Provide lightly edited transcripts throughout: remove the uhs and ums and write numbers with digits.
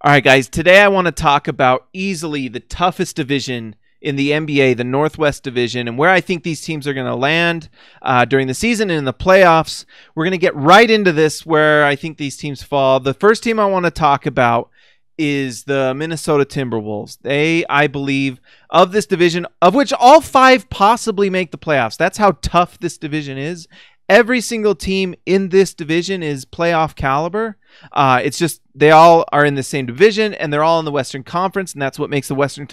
All right, guys, today I want to talk about easily the toughest division in the NBA, the Northwest Division, and where I think these teams are going to land during the season and in the playoffs. We're going to get right into this, where I think these teams fall. The first team I want to talk about is the Minnesota Timberwolves. They, I believe, of this division, of which all five possibly make the playoffs. That's how tough this division is. Every single team in this division is playoff caliber. It's just they all are in the same division, and they're all in the Western Conference, and that's what makes the Western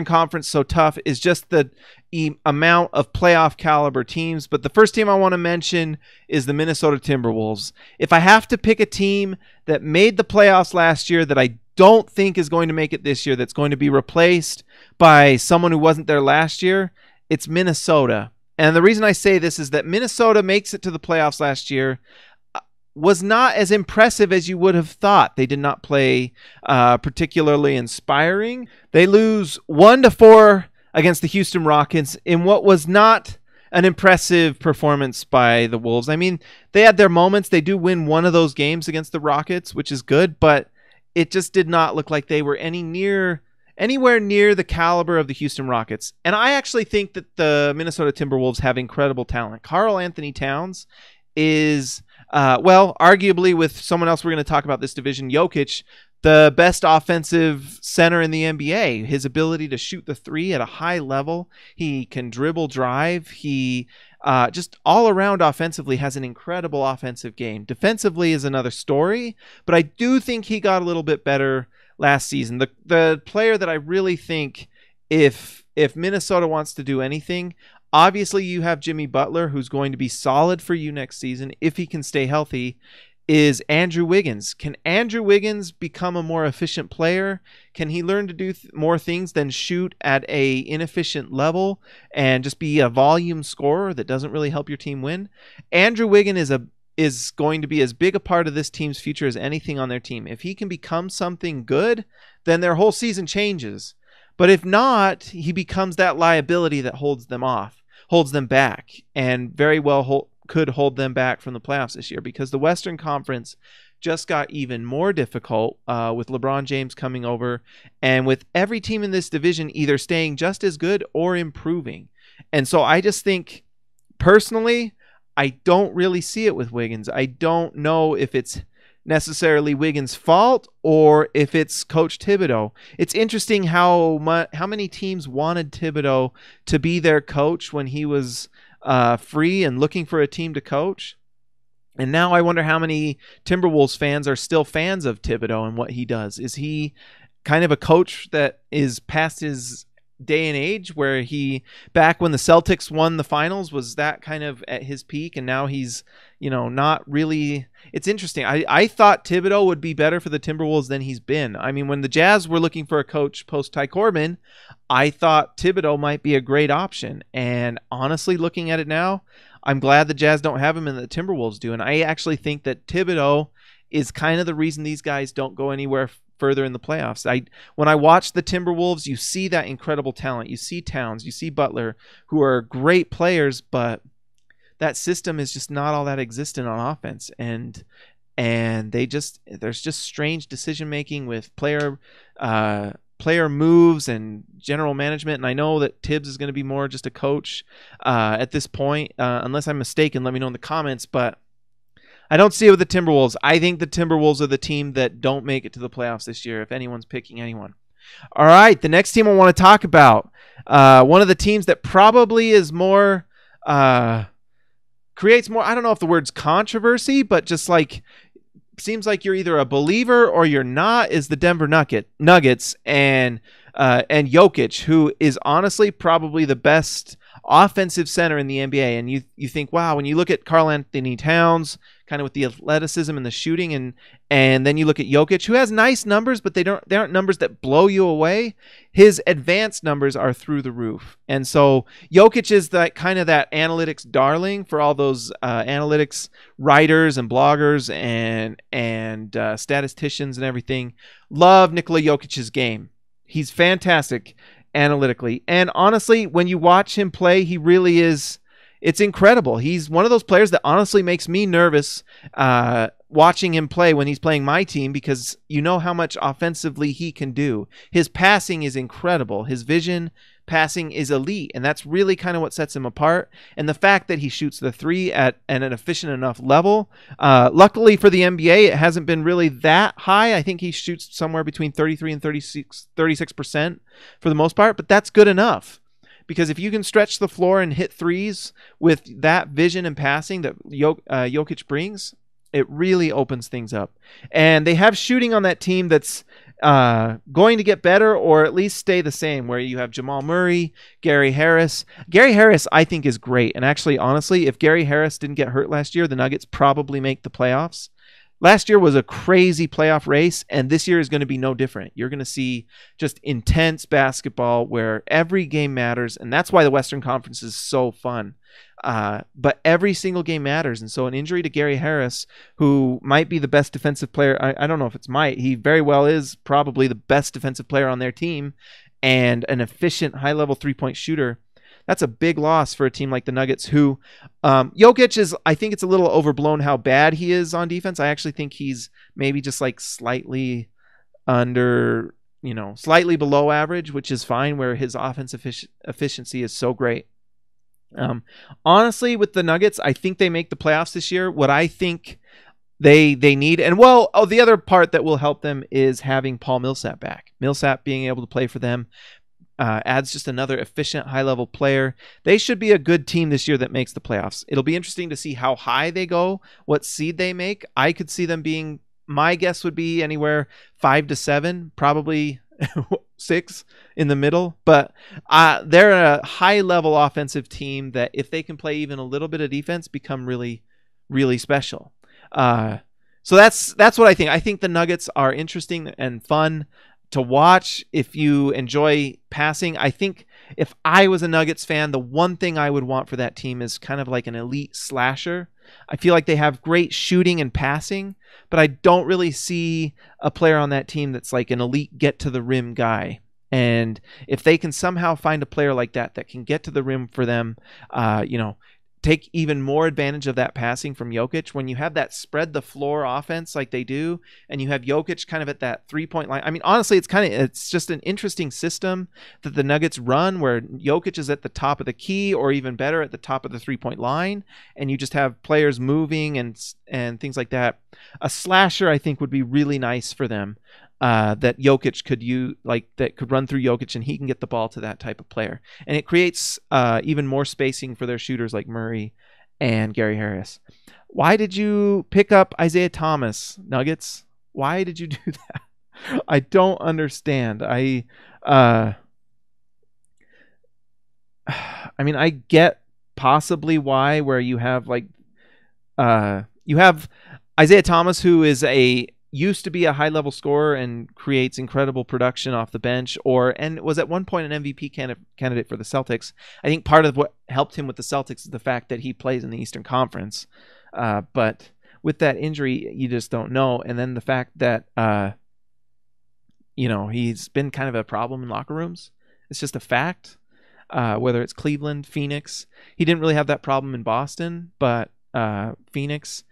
Conference so tough, is just the amount of playoff caliber teams. But the first team I want to mention is the Minnesota Timberwolves. If I have to pick a team that made the playoffs last year that I don't think is going to make it this year, that's going to be replaced by someone who wasn't there last year, it's Minnesota. And the reason I say this is that Minnesota makes it to the playoffs last year was not as impressive as you would have thought. They did not play particularly inspiring. They lose 1-4 against the Houston Rockets in what was not an impressive performance by the Wolves. I mean, they had their moments. They do win one of those games against the Rockets, which is good, but it just did not look like they were anywhere near the caliber of the Houston Rockets. And I actually think that the Minnesota Timberwolves have incredible talent. Karl-Anthony Towns is, arguably with someone else we're going to talk about this division, Jokic, the best offensive center in the NBA. His ability to shoot the three at a high level. He can dribble, drive. He just all around offensively has an incredible offensive game. Defensively is another story, but I do think he got a little bit better last season. The player that I really think, if Minnesota wants to do anything, obviously you have Jimmy Butler, who's going to be solid for you next season if he can stay healthy, is Andrew Wiggins. Can Andrew Wiggins become a more efficient player? Can he learn to do more things than shoot at a inefficient level and just be a volume scorer that doesn't really help your team win? Andrew Wiggins is going to be as big a part of this team's future as anything on their team. If he can become something good, then their whole season changes. But if not, he becomes that liability that holds them back, and very well could hold them back from the playoffs this year, because the Western Conference just got even more difficult with LeBron James coming over, and with every team in this division either staying just as good or improving. And so I just think, personally, I don't really see it with Wiggins. I don't know if it's necessarily Wiggins' fault or if it's Coach Thibodeau. It's interesting how many teams wanted Thibodeau to be their coach when he was free and looking for a team to coach. And now I wonder how many Timberwolves fans are still fans of Thibodeau and what he does. Is he kind of a coach that is past his day and age, where he, back when the Celtics won the finals, was that kind of at his peak, and now he's, not really? It's interesting. I thought Thibodeau would be better for the Timberwolves than he's been. I mean, when the Jazz were looking for a coach post Ty Corbin, I thought Thibodeau might be a great option. And honestly, looking at it now, I'm glad the Jazz don't have him and the Timberwolves do. And I actually think that Thibodeau is kind of the reason these guys don't go anywhere further in the playoffs. When I watch the Timberwolves, you see that incredible talent. You see Towns, you see Butler, who are great players, but that system is just not all that existent on offense. And there's just strange decision making with player moves and general management. And I know that Tibbs is going to be more just a coach at this point, unless I'm mistaken. Let me know in the comments, but I don't see it with the Timberwolves. I think the Timberwolves are the team that don't make it to the playoffs this year, if anyone's picking anyone. All right, the next team I want to talk about, one of the teams that probably is more, creates more, I don't know if the word's controversy, but just like, seems like you're either a believer or you're not, is the Denver Nuggets and Jokic, who is honestly probably the best offensive center in the NBA. And you think, wow, when you look at Karl-Anthony Towns, kind of with the athleticism and the shooting, and then you look at Jokic, who has nice numbers, but they aren't numbers that blow you away. His advanced numbers are through the roof. And so Jokic is that kind of that analytics darling for all those analytics writers and bloggers and statisticians and everything. Love Nikola Jokic's game. He's fantastic analytically. And honestly, when you watch him play, he really is it's incredible. He's one of those players that honestly makes me nervous watching him play when he's playing my team, because you know how much offensively he can do. His passing is incredible. His vision passing is elite, and that's really kind of what sets him apart. And the fact that he shoots the three at an efficient enough level. Luckily for the NBA, it hasn't been really that high. I think he shoots somewhere between 33 and 36% for the most part, but that's good enough. Because if you can stretch the floor and hit threes with that vision and passing that Jokic brings, it really opens things up. And they have shooting on that team that's going to get better or at least stay the same, where you have Jamal Murray, Gary Harris. Gary Harris, I think, is great. And actually, honestly, if Gary Harris didn't get hurt last year, the Nuggets probably make the playoffs. Last year was a crazy playoff race, and this year is going to be no different. You're going to see just intense basketball where every game matters, and that's why the Western Conference is so fun. But every single game matters, and so an injury to Gary Harris, who might be the best defensive player, I don't know if it's might, he very well is probably the best defensive player on their team, and an efficient, high-level three-point shooter. That's a big loss for a team like the Nuggets, who Jokic is, I think it's a little overblown how bad he is on defense. I actually think he's maybe just like slightly under, slightly below average, which is fine, where his offensive efficiency is so great. Honestly, with the Nuggets, I think they make the playoffs this year. What I think they need, and the other part that will help them is having Paul Millsap back. Millsap being able to play for them adds just another efficient, high-level player. They should be a good team this year that makes the playoffs. It'll be interesting to see how high they go, what seed they make. I could see them being, my guess would be anywhere 5 to 7, probably 6 in the middle. But they're a high-level offensive team that, if they can play even a little bit of defense, become really, really special. So that's what I think. I think the Nuggets are interesting and fun to watch if you enjoy passing. I think if I was a Nuggets fan, the one thing I would want for that team is kind of like an elite slasher. I feel like they have great shooting and passing, but I don't really see a player on that team that's like an elite get to the rim guy. And if they can somehow find a player like that can get to the rim for them, take even more advantage of that passing from Jokic. When you have that spread the floor offense like they do, and you have Jokic kind of at that 3-point line. I mean, honestly, it's just an interesting system that the Nuggets run, where Jokic is at the top of the key, or even better, at the top of the 3-point line, and you just have players moving and things like that. A slasher, I think, would be really nice for them. That Jokic could use, that could run through Jokic, and he can get the ball to that type of player. And it creates even more spacing for their shooters like Murray and Gary Harris. Why did you pick up Isaiah Thomas, Nuggets? Why did you do that? I don't understand. I mean, I get possibly why, where you have you have Isaiah Thomas, who is used to be a high-level scorer and creates incredible production off the bench, and was at one point an MVP candidate for the Celtics. I think part of what helped him with the Celtics is the fact that he plays in the Eastern Conference. But with that injury, you just don't know. And then the fact that, he's been kind of a problem in locker rooms. It's just a fact. Whether it's Cleveland, Phoenix. He didn't really have that problem in Boston, but Phoenix,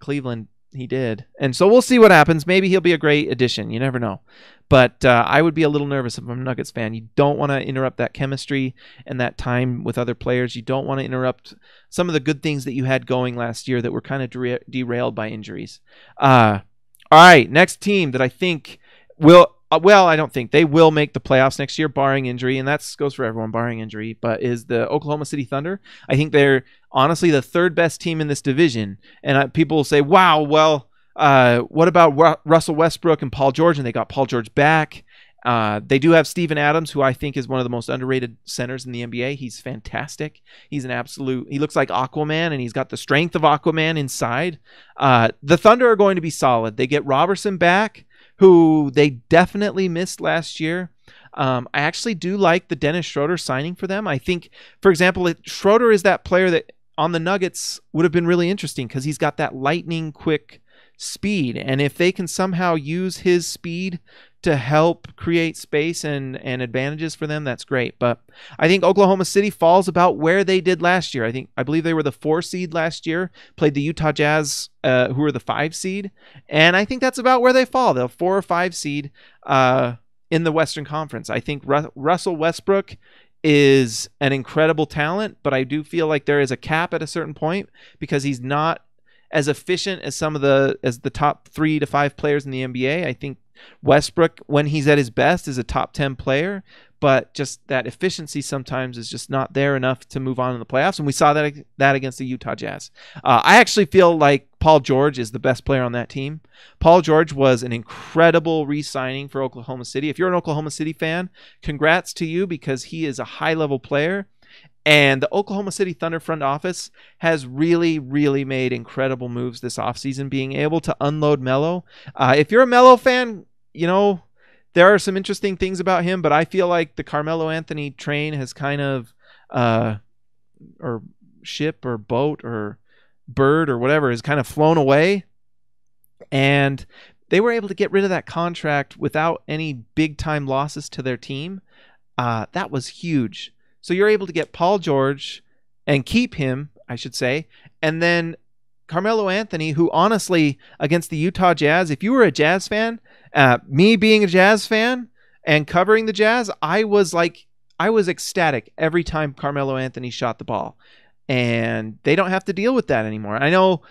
Cleveland, he did. And so we'll see what happens. Maybe he'll be a great addition. You never know. But I would be a little nervous if I'm a Nuggets fan. You don't want to interrupt that chemistry and that time with other players. You don't want to interrupt some of the good things that you had going last year that were kind of derailed by injuries. All right, next team that I think will... I don't think they will make the playoffs next year, barring injury, and that goes for everyone, barring injury, but is the Oklahoma City Thunder. I think they're honestly the third best team in this division, and people will say, wow, well, what about Russell Westbrook and Paul George? And they got Paul George back. They do have Steven Adams, who I think is one of the most underrated centers in the NBA. He's fantastic. He's he looks like Aquaman, and he's got the strength of Aquaman inside. The Thunder are going to be solid. They get Robertson back, who they definitely missed last year. I actually do like the Dennis Schroeder signing for them. I think, for example, Schroeder is that player that on the Nuggets would have been really interesting, because he's got that lightning quick speed. And if they can somehow use his speed to help create space and advantages for them, that's great. But I think Oklahoma City falls about where they did last year. I believe they were the 4 seed last year, played the Utah Jazz, who were the 5 seed. And I think that's about where they fall. They'll 4 or 5 seed in the Western Conference. I think Russell Westbrook is an incredible talent, but I do feel like there is a cap at a certain point because he's not as efficient as the top 3 to 5 players in the NBA. I think Westbrook, when he's at his best, is a top 10 player, but just that efficiency sometimes is just not there enough to move on in the playoffs. And we saw that against the Utah Jazz. I actually feel like Paul George is the best player on that team. Paul George was an incredible re-signing for Oklahoma City. If you're an Oklahoma City fan, congrats to you because he is a high-level player. And the Oklahoma City Thunder front office has really, really made incredible moves this offseason, being able to unload Melo. If you're a Melo fan, there are some interesting things about him, but I feel like the Carmelo Anthony train has kind of, or ship or boat or bird or whatever, has kind of flown away. And they were able to get rid of that contract without any big-time losses to their team. That was huge. So you're able to get Paul George and keep him, I should say, and then Carmelo Anthony, who honestly, against the Utah Jazz, if you were a Jazz fan, me being a Jazz fan and covering the Jazz, I was ecstatic every time Carmelo Anthony shot the ball. And they don't have to deal with that anymore. I know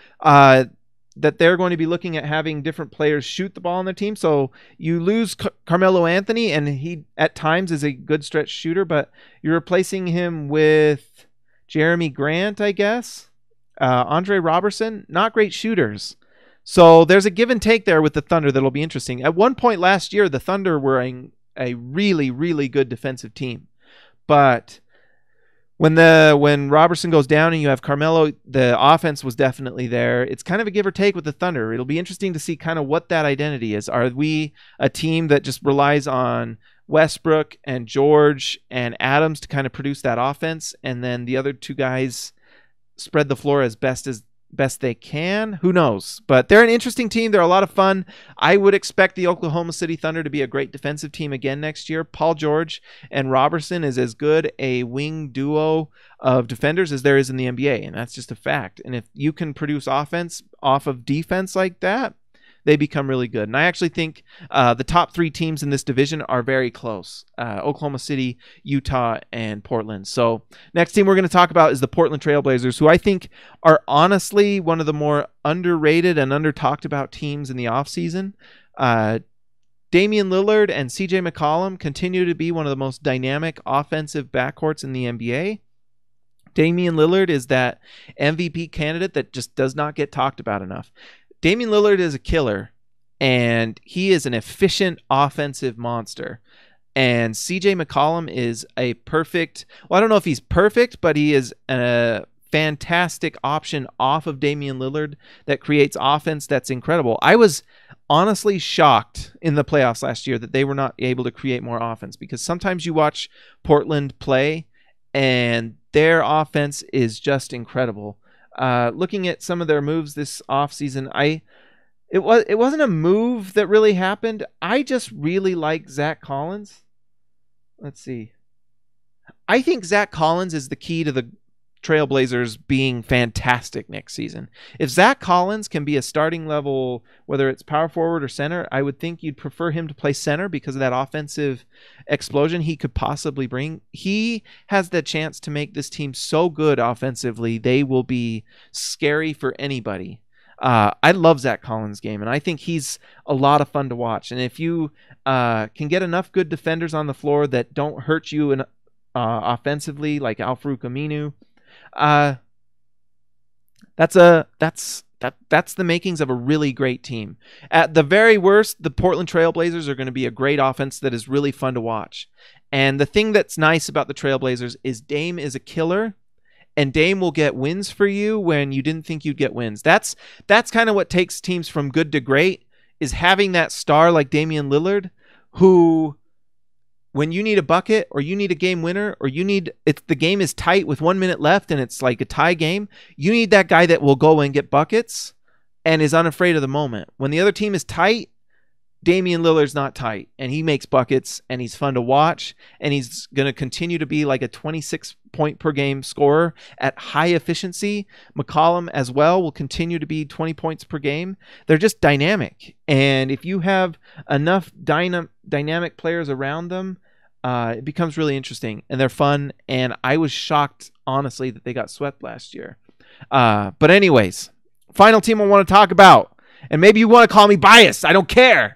that they're going to be looking at having different players shoot the ball on their team. So you lose Carmelo Anthony, and he at times is a good stretch shooter, but you're replacing him with Jeremy Grant, I guess. Andre Robertson, not great shooters. So there's a give and take there with the Thunder that'll be interesting. At one point last year, the Thunder were a really, really good defensive team. But when Robertson goes down and you have Carmelo, the offense was definitely there. It's kind of a give or take with the Thunder. It'll be interesting to see kind of what that identity is. Are we a team that just relies on Westbrook and George and Adams to kind of produce that offense, and then the other 2 guys spread the floor as best they can? Who knows? But they're an interesting team. They're a lot of fun. I would expect the Oklahoma City Thunder to be a great defensive team again next year. Paul George and Robertson is as good a wing duo of defenders as there is in the NBA, and that's just a fact. And if you can produce offense off of defense like that, they become really good. And I actually think the top 3 teams in this division are very close. Oklahoma City, Utah, and Portland. So next team we're going to talk about is the Portland Trail Blazers, who I think are honestly one of the more underrated and under-talked about teams in the offseason. Damian Lillard and CJ McCollum continue to be one of the most dynamic offensive backcourts in the NBA. Damian Lillard is that MVP candidate that just does not get talked about enough. Damian Lillard is a killer, and he is an efficient offensive monster. And CJ McCollum is a perfect, well, I don't know if he's perfect, but he is a fantastic option off of Damian Lillard that creates offense that's incredible. I was honestly shocked in the playoffs last year that they were not able to create more offense, because sometimes you watch Portland play and their offense is just incredible. Looking at some of their moves this offseason, it wasn't a move that really happened. I just really like Zach Collins. Let's see. I think Zach Collins is the key to the Trailblazers being fantastic next season. If Zach Collins can be a starting level, whether it's power forward or center, I would think you'd prefer him to play center because of that offensive explosion he could possibly bring. He has the chance to make this team so good offensively, they will be scary for anybody. I love Zach Collins' game, and I think he's a lot of fun to watch. And if you can get enough good defenders on the floor that don't hurt you offensively, like Al-Farouq Aminu, that's the makings of a really great team. At the very worst, the Portland Trailblazers are going to be a great offense that is really fun to watch. And the thing that's nice about the Trailblazers is Dame is a killer, and Dame will get wins for you when you didn't think you'd get wins. That's kind of what takes teams from good to great, is having that star like Damian Lillard, who, when you need a bucket or you need a game winner or the game is tight with 1 minute left and it's like a tie game, you need that guy that will go and get buckets and is unafraid of the moment. When the other team is tight, Damian Lillard's not tight, and he makes buckets, and he's fun to watch, and he's going to continue to be like a 26-point per game scorer at high efficiency. McCollum as well will continue to be 20 points per game. They're just dynamic, and if you have enough dynamic players around them, it becomes really interesting, and they're fun, and I was shocked, honestly, that they got swept last year. But anyways, final team I want to talk about, and maybe you want to call me biased, I don't care.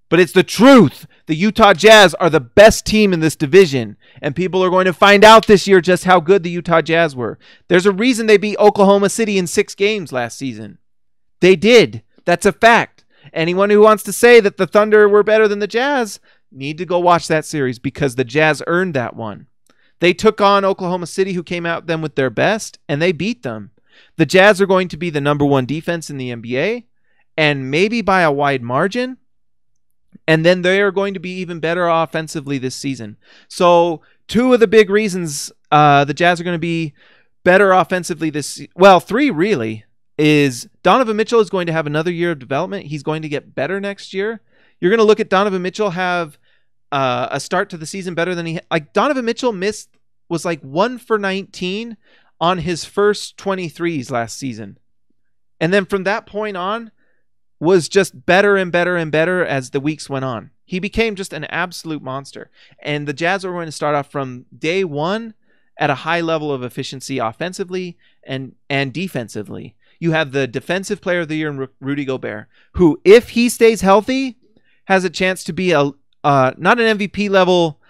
But it's the truth. The Utah Jazz are the best team in this division, and people are going to find out this year just how good the Utah Jazz were. There's a reason they beat Oklahoma City in 6 games last season. They did. That's a fact. Anyone who wants to say that the Thunder were better than the Jazz need to go watch that series, because the Jazz earned that one. They took on Oklahoma City, who came out them with their best, and they beat them. The Jazz are going to be the number 1 defense in the NBA, and maybe by a wide margin. And then they are going to be even better offensively this season. So 2 of the big reasons the Jazz are going to be better offensively well, 3 really, is Donovan Mitchell is going to have another year of development. He's going to get better next year. You're going to look at Donovan Mitchell have a start to the season better than Donovan Mitchell was like 1 for 19 on his first 23s last season. And then from that point on, was just better and better and better as the weeks went on. He became just an absolute monster. And the Jazz are going to start off from day one at a high level of efficiency offensively and defensively. You have the defensive player of the year in Rudy Gobert, who, if he stays healthy, has a chance to be not an MVP level.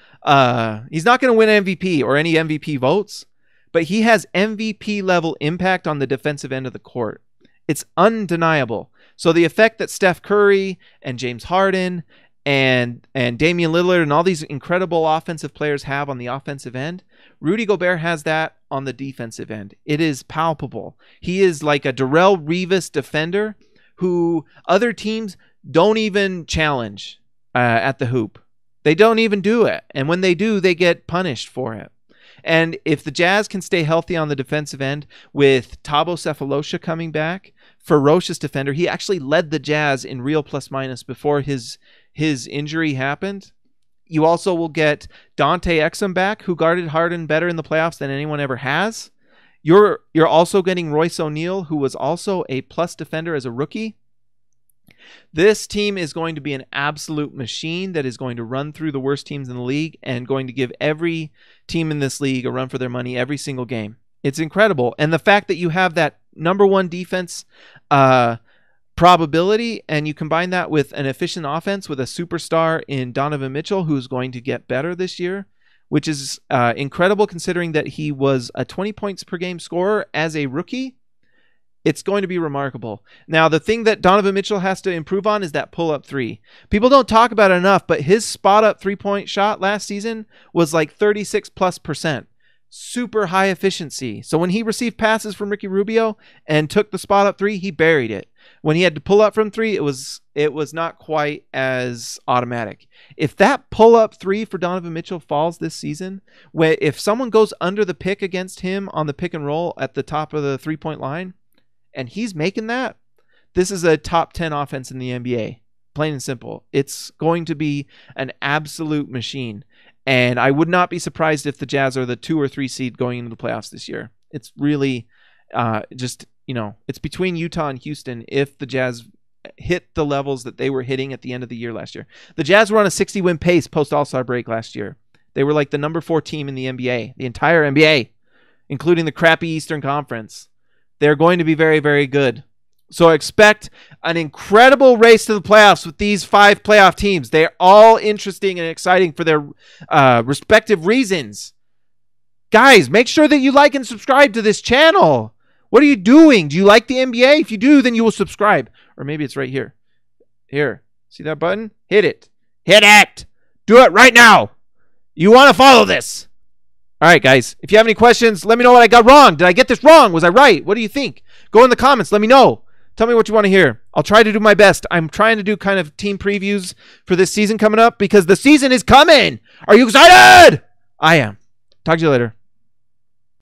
He's not going to win MVP or any MVP votes, but he has MVP level impact on the defensive end of the court. It's undeniable. So the effect that Steph Curry and James Harden and Damian Lillard and all these incredible offensive players have on the offensive end, Rudy Gobert has that on the defensive end. It is palpable. He is like a Darrelle Revis defender who other teams don't even challenge at the hoop. They don't even do it. And when they do, they get punished for it. And if the Jazz can stay healthy on the defensive end with Thabo Sefolosha coming back, ferocious defender. He actually led the Jazz in real plus minus before his injury happened. You also will get Dante Exum back, who guarded Harden better in the playoffs than anyone ever has. You're also getting Royce O'Neal, who was also a plus defender as a rookie. This team is going to be an absolute machine that is going to run through the worst teams in the league and going to give every team in this league a run for their money every single game. It's incredible. And the fact that you have that number 1 defense probability, and you combine that with an efficient offense with a superstar in Donovan Mitchell, who's going to get better this year, which is incredible considering that he was a 20 points per game scorer as a rookie. It's going to be remarkable. Now, the thing that Donovan Mitchell has to improve on is that pull-up 3. People don't talk about it enough, but his spot-up 3-point shot last season was like 36+%. Super high efficiency. So when he received passes from Ricky Rubio and took the spot-up 3, he buried it. When he had to pull up from 3, it was not quite as automatic. If that pull-up 3 for Donovan Mitchell falls this season, if someone goes under the pick against him on the pick and roll at the top of the 3-point line, and he's making that, this is a top 10 offense in the NBA. Plain and simple. It's going to be an absolute machine. And I would not be surprised if the Jazz are the 2 or 3 seed going into the playoffs this year. It's really it's between Utah and Houston if the Jazz hit the levels that they were hitting at the end of the year last year. The Jazz were on a 60-win pace post All-Star break last year. They were like the number 4 team in the NBA, the entire NBA, including the crappy Eastern Conference. They're going to be very, very good. So expect an incredible race to the playoffs with these 5 playoff teams. They're all interesting and exciting for their respective reasons. Guys, make sure that you like and subscribe to this channel. What are you doing? Do you like the NBA? If you do, then you will subscribe. Or maybe it's right here. Here. See that button? Hit it. Hit it. Do it right now. You want to follow this. All right, guys. If you have any questions, let me know what I got wrong. Did I get this wrong? Was I right? What do you think? Go in the comments. Let me know. Tell me what you want to hear. I'll try to do my best. I'm trying to do kind of team previews for this season coming up because the season is coming. Are you excited? I am. Talk to you later.